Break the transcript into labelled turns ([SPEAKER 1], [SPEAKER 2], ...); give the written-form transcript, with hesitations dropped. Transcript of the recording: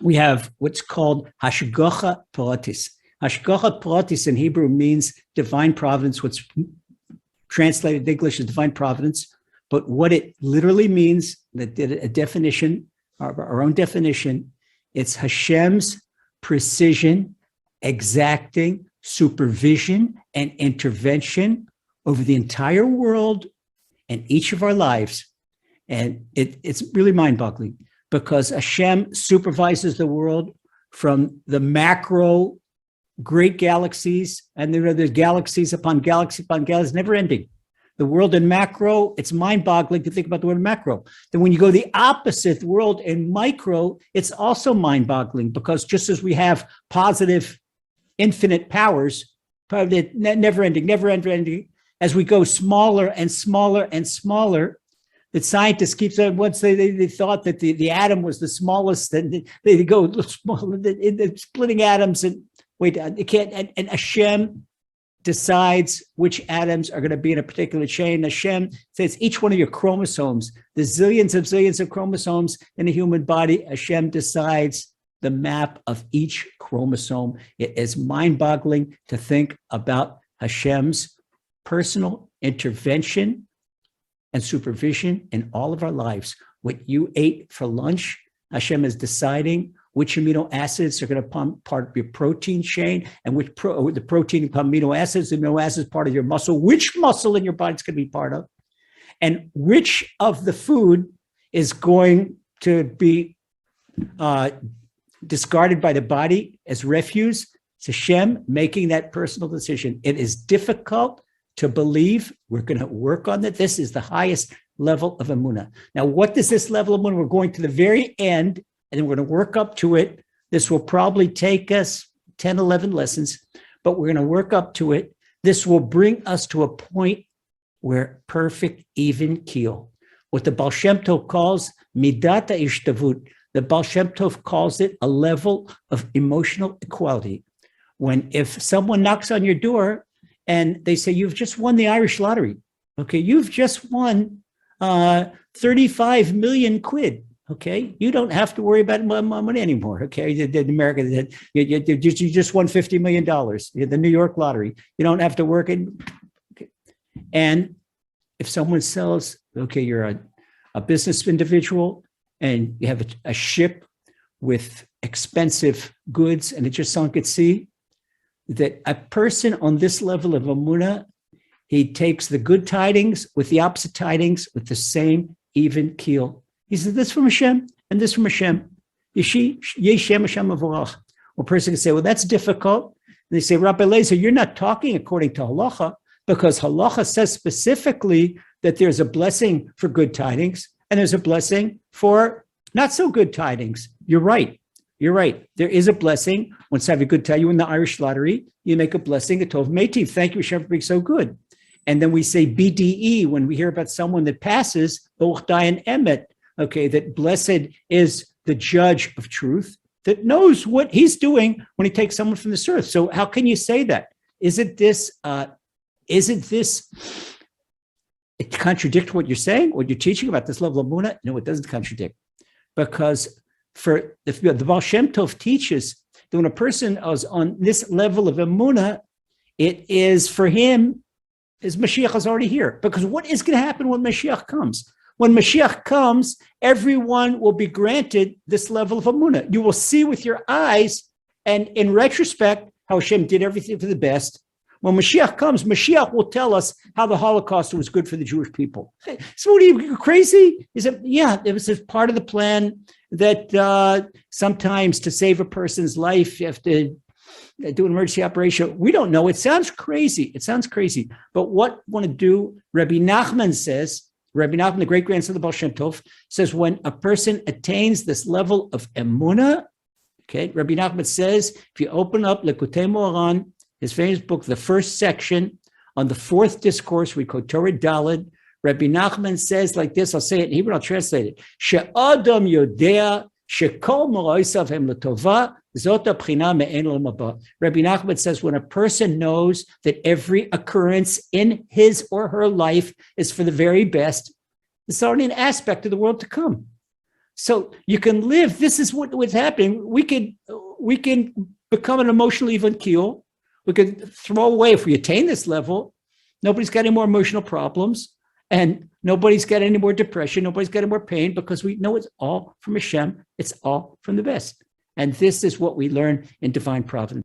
[SPEAKER 1] we have what's called hashgacha pratis. Hashgacha pratis in Hebrew means divine providence, what's translated in English as divine providence. But what it literally means, that a definition, our own definition, it's Hashem's precision, exacting supervision and intervention over the entire world and each of our lives. And it's really mind-boggling because Hashem supervises the world from the macro great galaxies, and there are the galaxies upon galaxy upon galaxies, never ending. The world in macro, it's mind-boggling to think about the word macro. Then when you go the opposite world in micro, it's also mind-boggling because just as we have positive infinite powers, never ending, as we go smaller and smaller and smaller, that scientists keep saying, once they thought that the atom was the smallest, and they go smaller, splitting atoms, and wait, it can't, and Hashem decides which atoms are going to be in a particular chain. Hashem says each one of your chromosomes, the zillions of chromosomes in a human body, Hashem decides the map of each chromosome. It is mind-boggling to think about Hashem's personal intervention and supervision in all of our lives. What you ate for lunch, Hashem is deciding which amino acids are going to become part of your protein chain, and which the protein become amino acids part of your muscle, which muscle in your body it's going to be part of, and which of the food is going to be discarded by the body as refuse. It's Hashem making that personal decision. It is difficult to believe. We're going to work on that. This is the highest level of Emuna. Now, what does this level of Emuna? We're going to the very end, and then we're going to work up to it. This will probably take us 10, 11 lessons, but we're going to work up to it. This will bring us to a point where perfect even keel. What the Baal Shem Tov calls midata ishtavut. The Baal Shem Tov calls it a level of emotional equality. When if someone knocks on your door and they say, you've just won the Irish lottery, okay, you've just won 35 million quid. Okay, you don't have to worry about money anymore. Okay, in America, you just won $50 million. The New York lottery. You don't have to work in. Okay. And if someone sells, okay, you're a business individual and you have a ship with expensive goods and it just sunk at sea, that a person on this level of Emuna, he takes the good tidings with the opposite tidings with the same even keel. He says, this from Hashem and this from Hashem. Yeshem Hashem avorach. One person can say, well, that's difficult. And they say, Rabbi Eliezer, you're not talking according to halacha, because halacha says specifically that there's a blessing for good tidings and there's a blessing for not so good tidings. You're right. There is a blessing. Once I have a good tidings, you win the Irish lottery, you make a blessing, a tov meitiv. Thank you, Hashem, for being so good. And then we say BDE when we hear about someone that passes, Baruch Dayan Emet. Okay, that blessed is the judge of truth that knows what he's doing when he takes someone from this earth. So how can you say that? Isn't this it contradict what you're saying, what you're teaching about this level of Emuna? No, it doesn't contradict. Because for the Baal Shem Tov teaches that when a person is on this level of Emuna, it is for him, his Mashiach is already here. Because what is going to happen when Mashiach comes? When Mashiach comes, everyone will be granted this level of Emuna. You will see with your eyes, and in retrospect, how Hashem did everything for the best. When Mashiach comes, Mashiach will tell us how the Holocaust was good for the Jewish people. So what are you, crazy? He said, yeah, it was part of the plan that sometimes to save a person's life, you have to do an emergency operation. We don't know. It sounds crazy. But what I want to do, Rabbi Nachman says, Rabbi Nachman, the great-grandson of the Baal Shem Tov, says when a person attains this level of Emuna, okay, Rabbi Nachman says, if you open up Likutei Moharan, his famous book, the first section on the fourth discourse, we quote Torah Daled, Rabbi Nachman says like this, I'll say it in Hebrew, I'll translate it. She'adam yodea shekol moroisav hem l'tova, zot ha'bchina me'en l'olam haba. Rabbi Nachman says when a person knows that every occurrence in his or her life is for the very best, it's already an aspect of the world to come. So you can live. This is what's happening. We can become an emotional even keel. We could throw away if we attain this level. Nobody's got any more emotional problems, and nobody's got any more depression. Nobody's got any more pain, because we know it's all from Hashem. It's all from the best. And this is what we learn in Divine Providence.